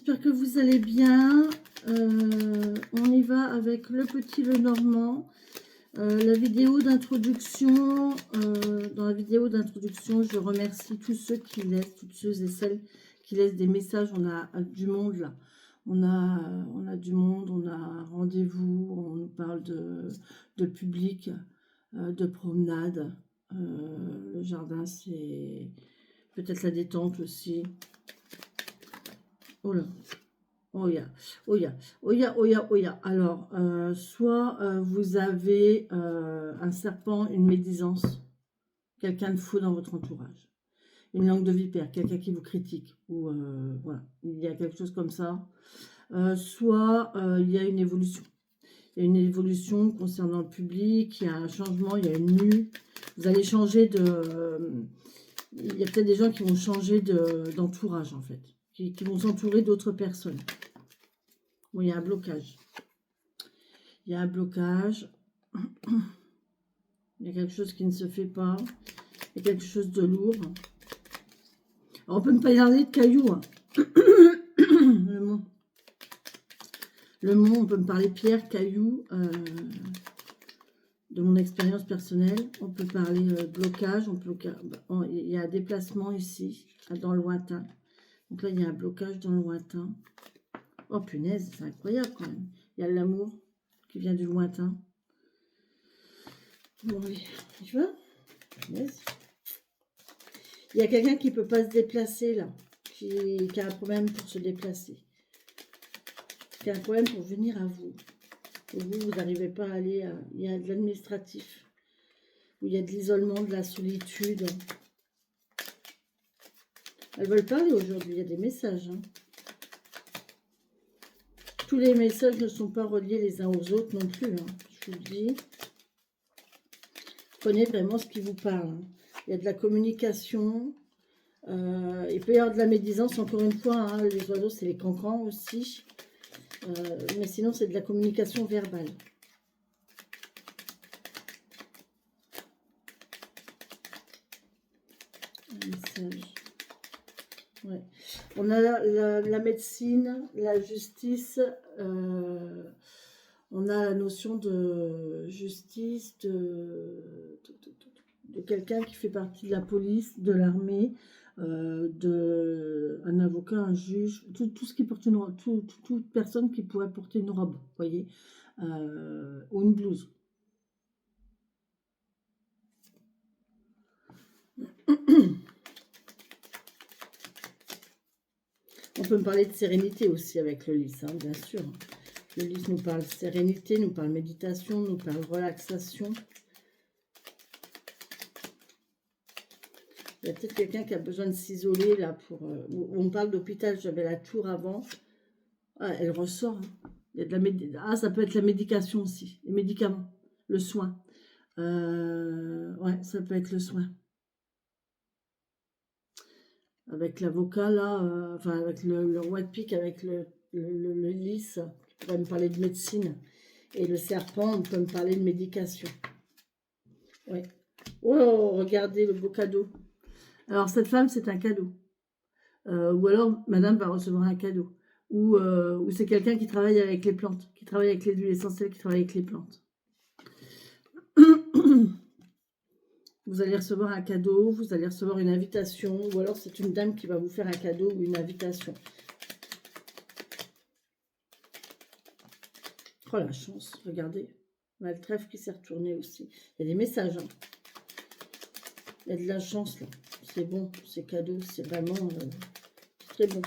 j'espère que vous allez bien. On y va avec le petit Lenormand. La vidéo d'introduction, dans la vidéo d'introduction, je remercie tous ceux qui laissent, toutes ceux et celles qui laissent des messages. On a du monde là. On a du monde, on a rendez-vous, on nous parle de public, de promenade. Le jardin, c'est peut-être la détente aussi. Oh là, oh ya, oh ya, oh ya, oh ya, oh ya. Alors, soit vous avez un serpent, une médisance, quelqu'un de fou dans votre entourage, une langue de vipère, quelqu'un qui vous critique, ou voilà, il y a quelque chose comme ça. Soit il y a une évolution. Il y a une évolution concernant le public, il y a un changement, il y a une mue. Vous allez changer de... il y a peut-être des gens qui vont changer d'entourage, en fait. Qui vont s'entourer d'autres personnes. Bon, il y a un blocage. Il y a un blocage. Il y a quelque chose qui ne se fait pas. Il y a quelque chose de lourd. Alors, on peut me parler de cailloux. Hein. Le mot, on peut me parler pierre, cailloux. De mon expérience personnelle. On peut parler blocage. Il y a un déplacement ici, dans le lointain. Donc là, il y a un blocage dans le lointain. Oh punaise, c'est incroyable quand même. Il y a l'amour qui vient du lointain. Bon, allez, tu vois, punaise. Il y a quelqu'un qui ne peut pas se déplacer là. Qui a un problème pour se déplacer. Qui a un problème pour venir à vous. Et vous n'arrivez pas à aller à... Il y a de l'administratif. Où il y a de l'isolement, de la solitude. Elles veulent parler aujourd'hui. Il y a des messages. Hein. Tous les messages ne sont pas reliés les uns aux autres non plus. Hein. Je vous le dis. Prenez vraiment ce qui vous parle. Hein. Il y a de la communication. Il peut y avoir de la médisance. Encore une fois, hein, les oiseaux, c'est les cancans aussi. Mais sinon, c'est de la communication verbale. Un message. Ouais. On a la médecine, la justice, on a la notion de justice, de quelqu'un qui fait partie de la police, de l'armée, un avocat, un juge, tout ce qui porte une robe, toute personne qui pourrait porter une robe, vous voyez, ou une blouse. On peut me parler de sérénité aussi avec le lys, hein, bien sûr. Le lys nous parle sérénité, nous parle méditation, nous parle relaxation. Il y a peut-être quelqu'un qui a besoin de s'isoler là pour... on parle d'hôpital, j'avais la tour avant. Ah, elle ressort. Hein. Il y a de la ça peut être la médication aussi, les médicaments, le soin. Ouais, ça peut être le soin. Avec l'avocat là, enfin avec le roi de pique, avec le lys, on va me parler de médecine. Et le serpent, on peut me parler de médication. Ouais. Oh, regardez le beau cadeau. Alors cette femme, c'est un cadeau. Ou alors, madame va recevoir un cadeau. Ou c'est quelqu'un qui travaille avec les plantes, qui travaille avec les huiles essentielles, qui travaille avec les plantes. Vous allez recevoir un cadeau, vous allez recevoir une invitation, ou alors c'est une dame qui va vous faire un cadeau ou une invitation. Oh la chance, regardez. On a le trèfle qui s'est retourné aussi. Il y a des messages. Hein. Il y a de la chance là. C'est bon, c'est cadeau, c'est vraiment très bon.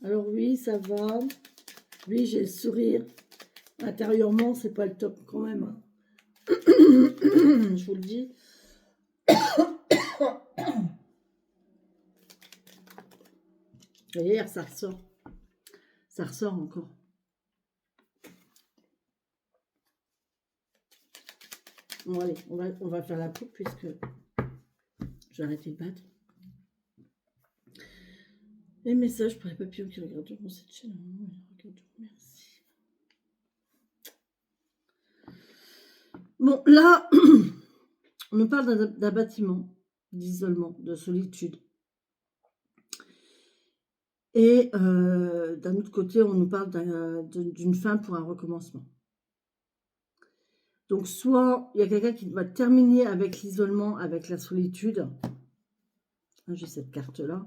Alors oui, ça va. Oui, j'ai le sourire. Intérieurement, c'est pas le top quand même. Hein. Je vous le dis. Vous voyez, ça ressort. Ça ressort encore. Bon, allez, on va faire la coupe puisque j'ai arrêté de battre. Les messages pour les papillons qui regardent cette chaîne. Merci. Bon, là, On nous parle d'un bâtiment, d'isolement, de solitude. Et d'un autre côté, on nous parle d'une fin pour un recommencement. Donc, soit il y a quelqu'un qui va terminer avec l'isolement, avec la solitude. J'ai cette carte-là.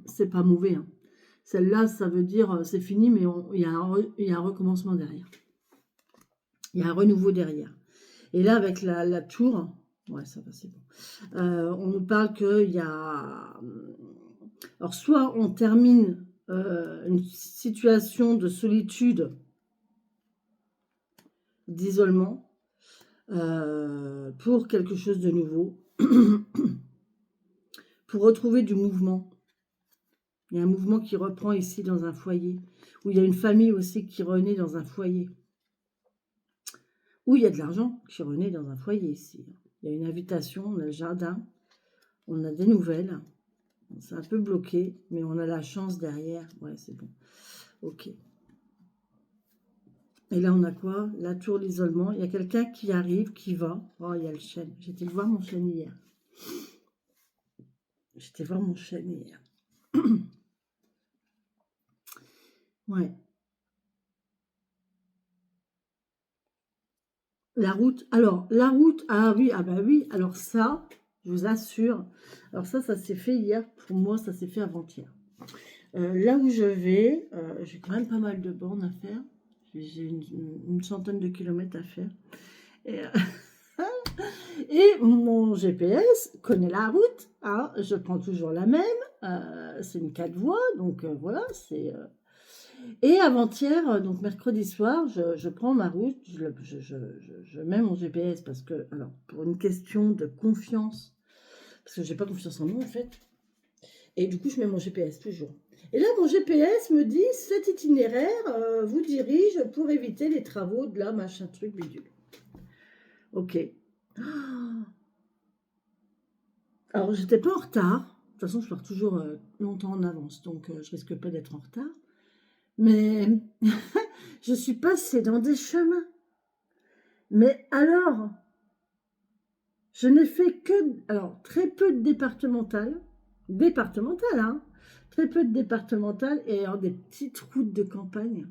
C'est pas mauvais. Hein. Celle-là, ça veut dire c'est fini, mais il y a un recommencement derrière. Il y a un renouveau derrière. Et là, avec la tour, ouais, ça va, c'est bon. On nous parle qu'il y a... Alors, soit on termine une situation de solitude, d'isolement, pour quelque chose de nouveau, pour retrouver du mouvement. Il y a un mouvement qui reprend ici dans un foyer, où il y a une famille aussi qui renaît dans un foyer, où il y a de l'argent qui renaît dans un foyer ici. Il y a une invitation, on a le jardin, on a des nouvelles. C'est un peu bloqué, mais on a la chance derrière. Ouais, c'est bon. Ok. Et là, on a quoi? La tour, l'isolement. Il y a quelqu'un qui arrive, qui va. Oh, il y a le chêne. J'étais voir mon chêne hier. Ouais. La route. Alors, la route. Ah oui, ah bah oui. Alors ça, je vous assure. Alors ça s'est fait hier. Pour moi, ça s'est fait avant-hier. Là où je vais, j'ai quand même pas mal de bornes à faire. J'ai une centaine de kilomètres à faire. Et mon GPS connaît la route. Hein, je prends toujours la même. C'est une 4 voies. Donc voilà, c'est... Et avant-hier, donc mercredi soir, je prends ma route. Je mets mon GPS parce que... Alors, pour une question de confiance. Parce que j'ai pas confiance en moi, en fait. Et du coup, je mets mon GPS toujours. Et là, mon GPS me dit, cet itinéraire vous dirige pour éviter les travaux de là, machin, truc, bidule. Ok. Alors, j'étais pas en retard. De toute façon, je pars toujours longtemps en avance, donc je risque pas d'être en retard. Mais je suis passée dans des chemins. Mais alors, je n'ai fait que... Alors, très peu de départementales. Départementales, hein. Très peu de départementales et alors des petites routes de campagne.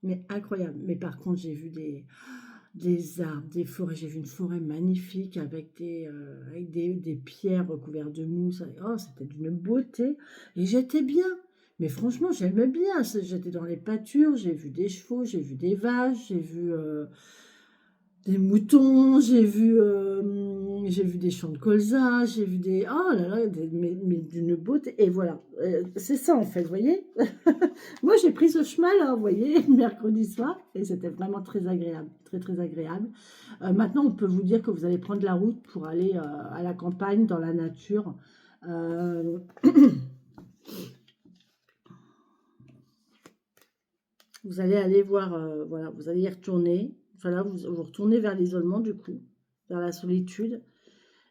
Mais incroyable. Mais par contre, j'ai vu des arbres, des forêts. J'ai vu une forêt magnifique avec des pierres recouvertes de mousse. Oh, c'était d'une beauté. Et j'étais bien. Mais franchement, j'aimais bien. J'étais dans les pâtures, j'ai vu des chevaux, j'ai vu des vaches, j'ai vu des moutons, j'ai vu des champs de colza, j'ai vu des... Oh là là, mais d'une beauté. Et voilà, c'est ça en fait, vous voyez. Moi, j'ai pris ce chemin-là, vous voyez, mercredi soir, et c'était vraiment très agréable, très très agréable. Maintenant, on peut vous dire que vous allez prendre la route pour aller à la campagne, dans la nature. Vous allez aller voir, voilà, vous allez y retourner. Voilà, vous retournez vers l'isolement du coup, vers la solitude.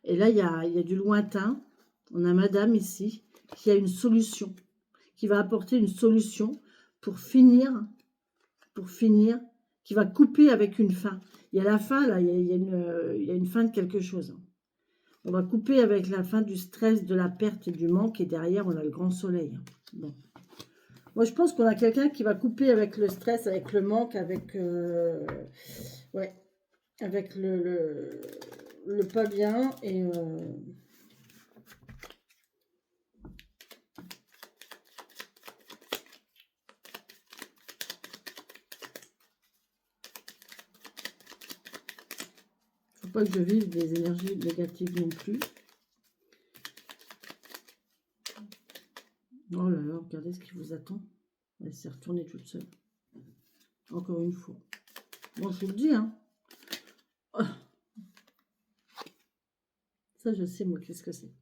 Et là, il y a du lointain. On a madame ici qui a une solution, qui va apporter une solution pour finir, qui va couper avec une fin. Il y a la fin, là, il y a une fin de quelque chose. On va couper avec la fin du stress, de la perte et du manque. Et derrière, on a le grand soleil. Bon. Moi, je pense qu'on a quelqu'un qui va couper avec le stress, avec le manque, avec, ouais, avec le pas bien. Et faut pas que je vive des énergies négatives non plus. Oh là là, regardez ce qui vous attend. Elle s'est retournée toute seule. Encore une fois. Bon, je vous le dis, hein. Oh. Ça, je sais, moi, qu'est-ce que c'est.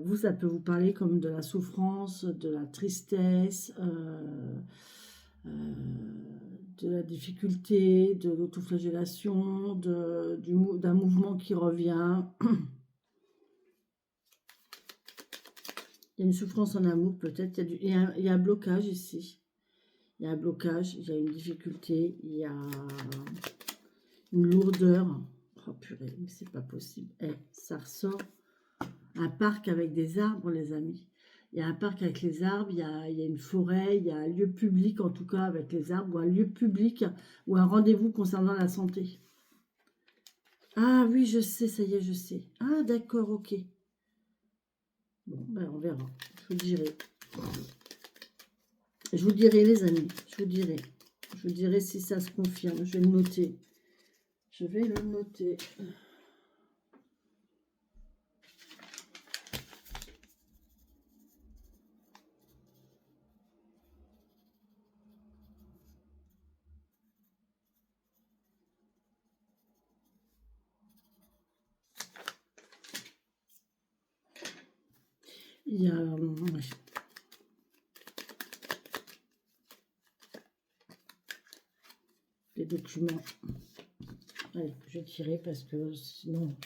Vous, ça peut vous parler comme de la souffrance, de la tristesse, de la difficulté, de l'autoflagellation, d'un mouvement qui revient. Il y a une souffrance en amour, peut-être. Il y a un blocage ici. Il y a un blocage, il y a une difficulté, il y a une lourdeur. Oh purée, mais c'est pas possible. Eh, ça ressort un parc avec des arbres, les amis. Il y a un parc avec les arbres, il y a une forêt, il y a un lieu public, en tout cas avec les arbres, ou un lieu public, ou un rendez-vous concernant la santé. Ah oui, je sais, ça y est, je sais. Ah d'accord, ok. Bon, ben on verra. Je vous dirai. Je vous dirai, les amis. Je vous dirai. Je vous dirai si ça se confirme. Je vais le noter. Je vais le noter. Il y a... les documents. Allez, je vais tirer parce que sinon...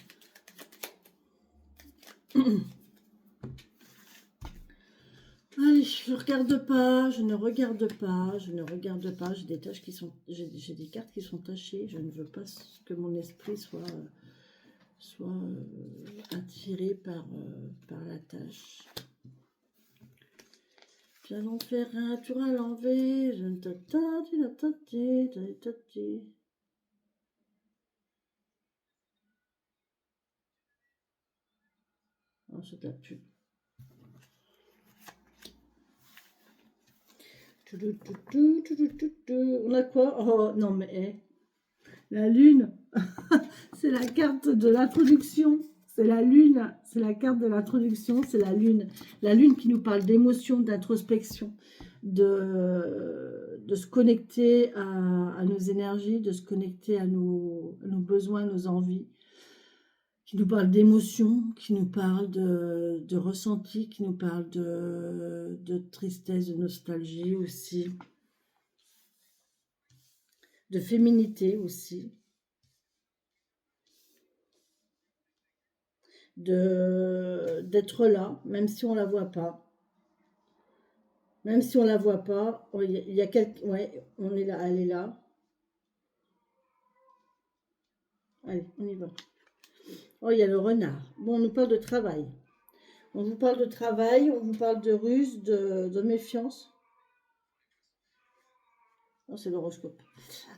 Allez, je ne regarde pas, je ne regarde pas, je ne regarde pas. J'ai des tâches qui sont... J'ai des cartes qui sont tachées. Je ne veux pas que mon esprit soit attiré par la tâche. Nous allons faire un tour à l'envers. Je ne oh, c'est de la pub. On a quoi? Oh non mais la lune, c'est la carte de l'introduction. C'est la lune, c'est la carte de l'introduction, c'est la lune. La lune qui nous parle d'émotion, d'introspection, de se connecter à nos énergies, de se connecter à nos besoins, nos envies, qui nous parle d'émotion, qui nous parle de ressenti, qui nous parle de tristesse, de nostalgie aussi, de féminité aussi, d'être là, même si on la voit pas. Même si on la voit pas, il y a quelqu'un, ouais, on est là, elle est là. Allez, on y va. Oh, il y a le renard. Bon, on nous parle de travail. On vous parle de travail, on vous parle de ruse, de méfiance. Oh, c'est l'horoscope.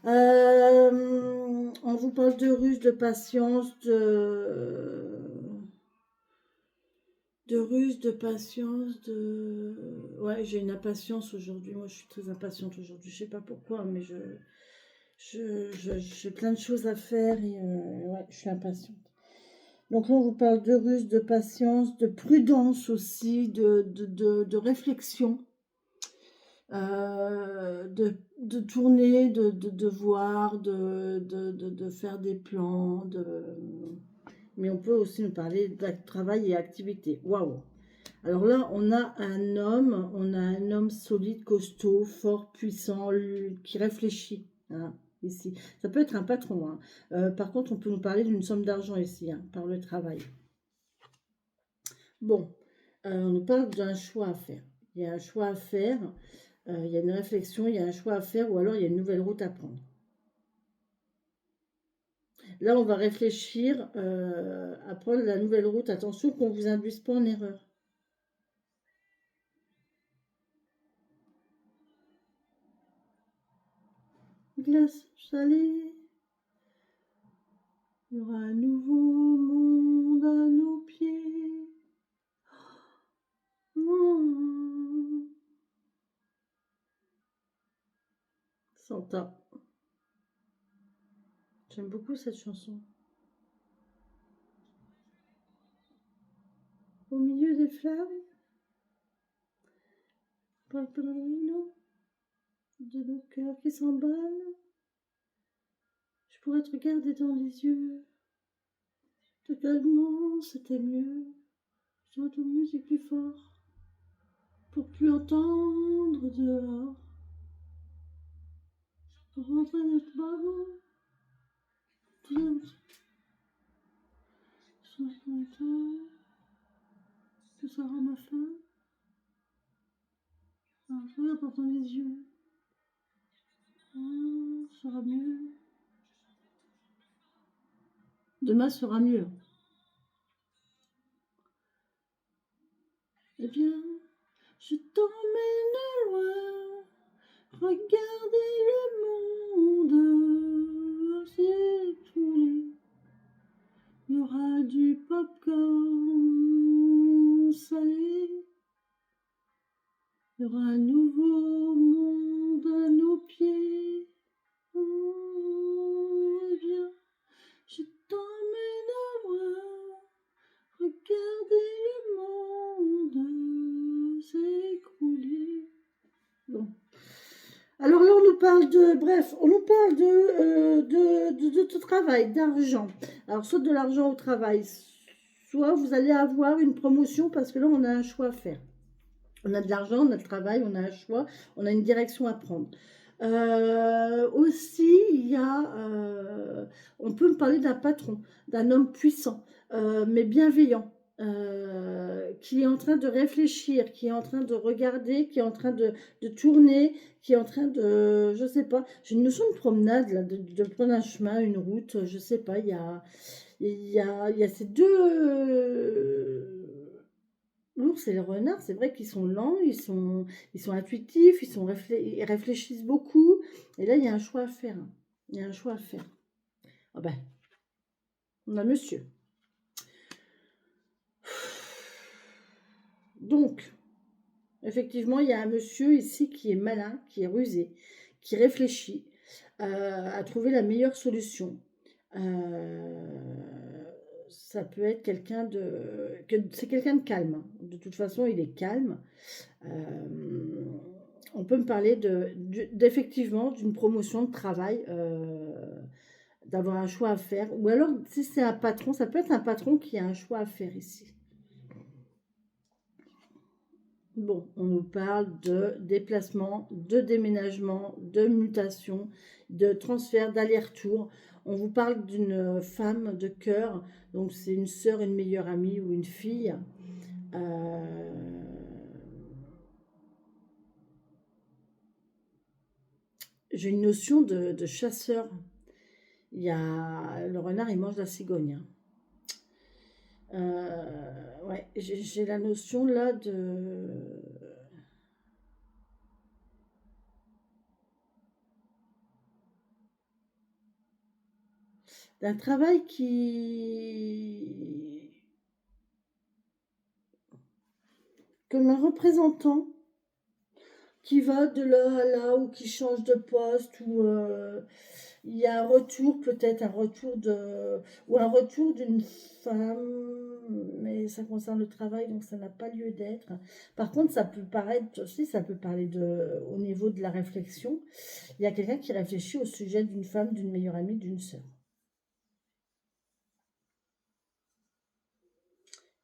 On vous parle de ruse, de patience, de ruse, de patience, de... Ouais, j'ai une impatience aujourd'hui. Moi, je suis très impatiente aujourd'hui. Je sais pas pourquoi, mais j'ai plein de choses à faire et ouais, je suis impatiente. Donc là, on vous parle de ruse, de patience, de prudence aussi, de réflexion, de tourner, de voir, de faire des plans, mais on peut aussi nous parler de travail et activité. Waouh! Alors là, on a un homme solide, costaud, fort, puissant, qui réfléchit. Hein, ici, ça peut être un patron. Hein. Par contre, on peut nous parler d'une somme d'argent ici, hein, par le travail. Bon, on nous parle d'un choix à faire. Il y a un choix à faire, il y a une réflexion, il y a un choix à faire, ou alors il y a une nouvelle route à prendre. Là, on va réfléchir à prendre la nouvelle route. Attention qu'on ne vous induise pas en erreur. Glace salée. Il y aura un nouveau monde à nos pieds. Mmh. Santa. J'aime beaucoup cette chanson. Au milieu des flammes, de nos cœurs qui s'emballent, je pourrais te regarder dans les yeux. Totalement, c'était mieux. Je dois ton musique plus fort pour plus entendre dehors. Pour rentrer notre bateau. Ce sera ma fin. Alors, je regarde dans les yeux. Ah, ça sera mieux. Demain sera mieux. Eh bien, je t'emmène loin, regardez le monde s'écrouler. Il y aura du popcorn salé. Il y aura un nouveau monde à nos pieds. Oh, eh bien, je t'emmène loin, regardez le monde s'écrouler. Bon. Alors là, on nous parle de, bref, on nous parle de travail, d'argent. Alors, soit de l'argent au travail, soit vous allez avoir une promotion parce que là, on a un choix à faire. On a de l'argent, on a le travail, on a un choix, on a une direction à prendre. Aussi, il y a, on peut me parler d'un patron, d'un homme puissant, mais bienveillant, qui est en train de réfléchir, qui est en train de regarder, qui est en train de tourner, qui est en train de, je sais pas, j'ai une notion de promenade, là, de prendre un chemin, une route, je sais pas, il y a ces deux... L'ours et le renard, c'est vrai qu'ils sont lents, ils sont intuitifs, ils réfléchissent beaucoup. Et là, il y a un choix à faire. Il y a un choix à faire. Ah ben, on a monsieur. Donc, effectivement, il y a un monsieur ici qui est malin, qui est rusé, qui réfléchit à trouver la meilleure solution. Ça peut être quelqu'un c'est quelqu'un de calme. De toute façon, il est calme. On peut me parler d'effectivement d'une promotion de travail, d'avoir un choix à faire. Ou alors, si c'est un patron, ça peut être un patron qui a un choix à faire ici. Bon, on nous parle de déplacement, de déménagement, de mutation, de transfert, d'aller-retour. On vous parle d'une femme de cœur, donc c'est une sœur, une meilleure amie ou une fille. J'ai une notion de chasseur. Il y a le renard, il mange la cigogne. Ouais, j'ai la notion là d'un travail qui, comme un représentant qui va de là à là ou qui change de poste ou il y a un retour peut-être un retour d'une femme, mais ça concerne le travail donc ça n'a pas lieu d'être. Par contre ça peut paraître aussi, ça peut parler au niveau de la réflexion. Il y a quelqu'un qui réfléchit au sujet d'une femme, d'une meilleure amie, d'une sœur.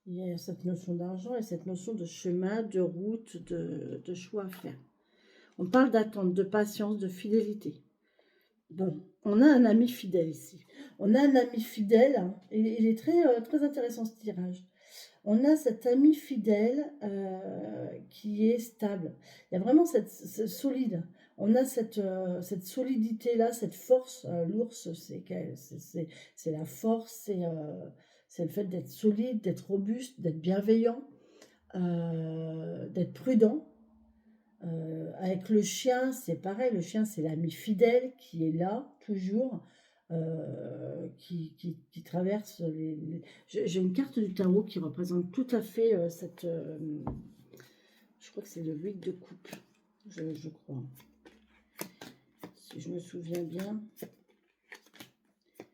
Il y a cette notion d'argent et cette notion de chemin, de route, de choix à faire. On parle d'attente, de patience, de fidélité. Bon, on a un ami fidèle ici. On a un ami fidèle, hein, et il est très intéressant ce tirage. On a cet ami fidèle qui est stable. Il y a vraiment cette solide. On a cette solidité-là, cette force. L'ours, c'est la force, c'est le fait d'être solide, d'être robuste, d'être bienveillant, d'être prudent. Avec le chien, c'est pareil. Le chien, c'est l'ami fidèle qui est là, toujours, qui traverse J'ai une carte du tarot qui représente tout à fait cette... je crois que c'est le 8 de coupe, je crois. Si je me souviens bien.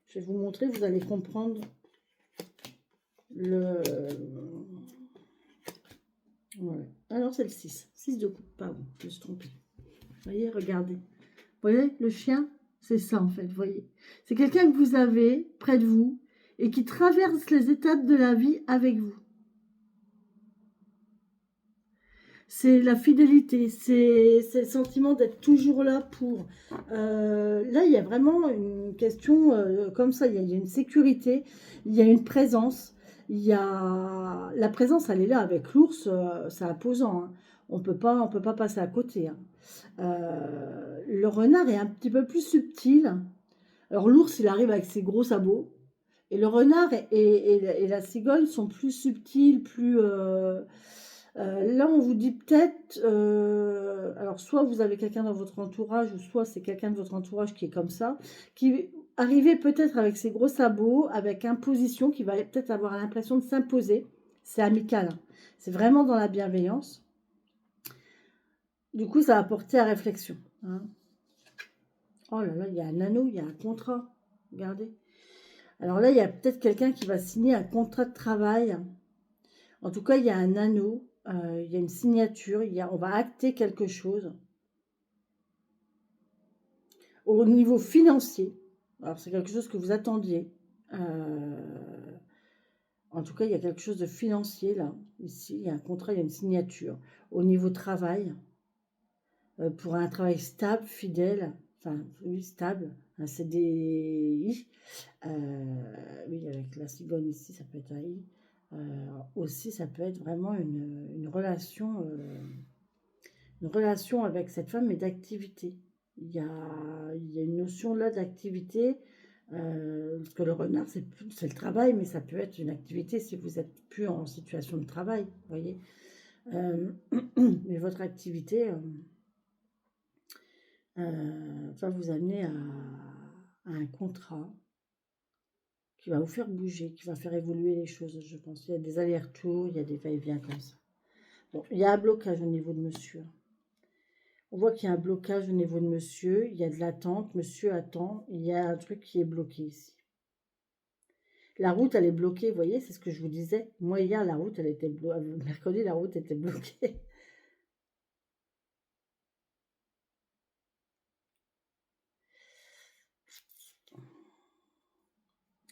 Je vais vous montrer, vous allez comprendre le... Voilà. Alors c'est le 6. 6 de coupe, pardon, je me suis trompée. Vous voyez, regardez. Vous voyez, le chien, c'est ça en fait, vous voyez. C'est quelqu'un que vous avez près de vous et qui traverse les étapes de la vie avec vous. C'est la fidélité, c'est le sentiment d'être toujours là pour... là, il y a vraiment une question comme ça, il y a une sécurité, il y a une présence, il y a... La présence, elle est là avec l'ours, c'est imposant, hein. On peut pas passer à côté, hein. Le renard est un petit peu plus subtil. Alors l'ours, il arrive avec ses gros sabots, Et le renard et la cigogne sont plus subtils, plus... là, on vous dit peut-être... alors, soit vous avez quelqu'un dans votre entourage, ou soit c'est quelqu'un de votre entourage qui est comme ça, qui arrivait peut-être avec ses gros sabots, avec imposition, qui va peut-être avoir l'impression de s'imposer. C'est amical, hein. C'est vraiment dans la bienveillance. Du coup, ça va porter à réflexion, hein. Oh là là, il y a un anneau, il y a un contrat. Regardez. Alors là, il y a peut-être quelqu'un qui va signer un contrat de travail. En tout cas, il y a un anneau, il y a une signature, on va acter quelque chose. Au niveau financier, alors c'est quelque chose que vous attendiez. En tout cas, il y a quelque chose de financier là. Ici, il y a un contrat, il y a une signature. Au niveau travail, pour un travail stable, fidèle, enfin, oui, stable, un CDI. Oui, avec la cigogne ici, ça peut être un I. Aussi, ça peut être vraiment une relation avec cette femme, mais d'activité. Il y a une notion là d'activité, parce que le renard, c'est le travail, mais ça peut être une activité si vous n'êtes plus en situation de travail, vous voyez. Mais votre activité va vous amener à un contrat qui va vous faire bouger, qui va faire évoluer les choses, je pense. Il y a des allers-retours, il y a des va-et-vient comme ça. Bon, il y a un blocage au niveau de monsieur. On voit qu'il y a un blocage au niveau de monsieur, il y a de l'attente, monsieur attend, il y a un truc qui est bloqué ici. La route, elle est bloquée, vous voyez, c'est ce que je vous disais. Moi, hier, la route, elle était bloquée. Mercredi, la route était bloquée.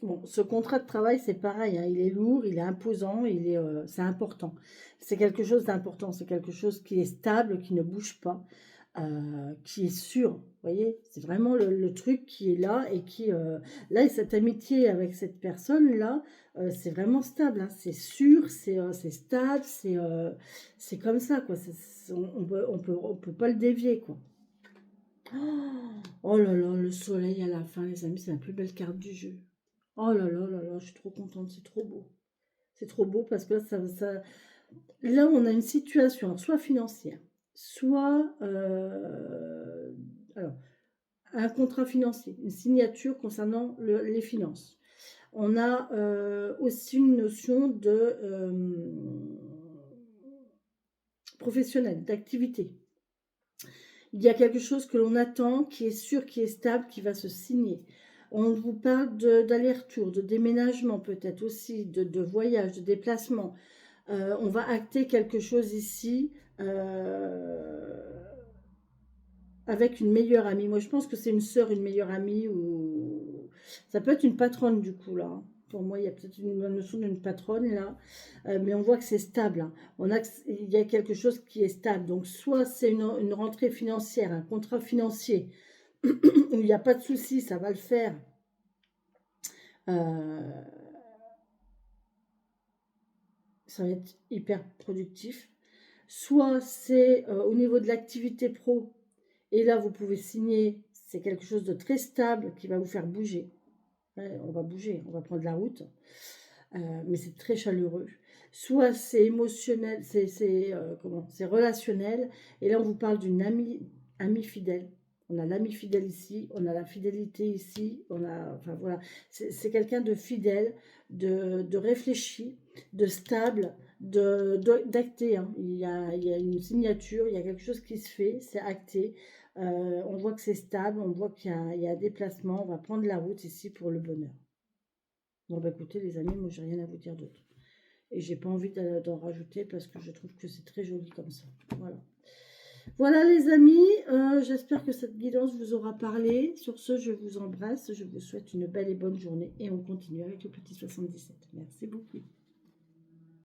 Bon, ce contrat de travail, c'est pareil, hein, il est lourd, il est imposant, c'est important. C'est quelque chose d'important, c'est quelque chose qui est stable, qui ne bouge pas, qui est sûr. Vous voyez, c'est vraiment le truc qui est là et là, cette amitié avec cette personne-là, c'est vraiment stable, hein, c'est sûr, c'est stable, c'est comme ça, quoi. On peut pas le dévier, quoi. Oh là là, le soleil à la fin, les amis, c'est la plus belle carte du jeu. Oh là là là là, je suis trop contente, c'est trop beau. C'est trop beau parce que là, on a une situation, alors, soit financière, soit alors, un contrat financier, une signature concernant les finances. On a aussi une notion de professionnel, d'activité. Il y a quelque chose que l'on attend, qui est sûr, qui est stable, qui va se signer. On vous parle d'aller-retour, de déménagement peut-être aussi, de voyage, de déplacement. On va acter quelque chose ici avec une meilleure amie. Moi, je pense que c'est une sœur, une meilleure amie, ou ça peut être une patronne du coup là. Pour moi, il y a peut-être une notion d'une patronne là, mais on voit que c'est stable, hein. Il y a quelque chose qui est stable. Donc, soit c'est une rentrée financière, un contrat financier où il n'y a pas de souci, ça va le faire. Euh, ça va être hyper productif. Soit c'est au niveau de l'activité pro, et là vous pouvez signer, c'est quelque chose de très stable qui va vous faire bouger. Ouais, on va bouger, on va prendre la route, mais c'est très chaleureux. Soit c'est émotionnel, c'est relationnel, et là on vous parle d'une amie fidèle. On a l'ami fidèle ici, on a la fidélité ici, enfin voilà, c'est quelqu'un de fidèle, de réfléchi, de stable, d'acté, hein. Il y a une signature, il y a quelque chose qui se fait, c'est acté. On voit que c'est stable, on voit qu'il y a un déplacement, on va prendre la route ici pour le bonheur. Bon, bah écoutez, les amis, moi, j'ai rien à vous dire d'autre. Et j'ai pas envie d'en rajouter parce que je trouve que c'est très joli comme ça. Voilà. Voilà, les amis, j'espère que cette guidance vous aura parlé. Sur ce, je vous embrasse. Je vous souhaite une belle et bonne journée. Et on continue avec le petit 77. Merci beaucoup.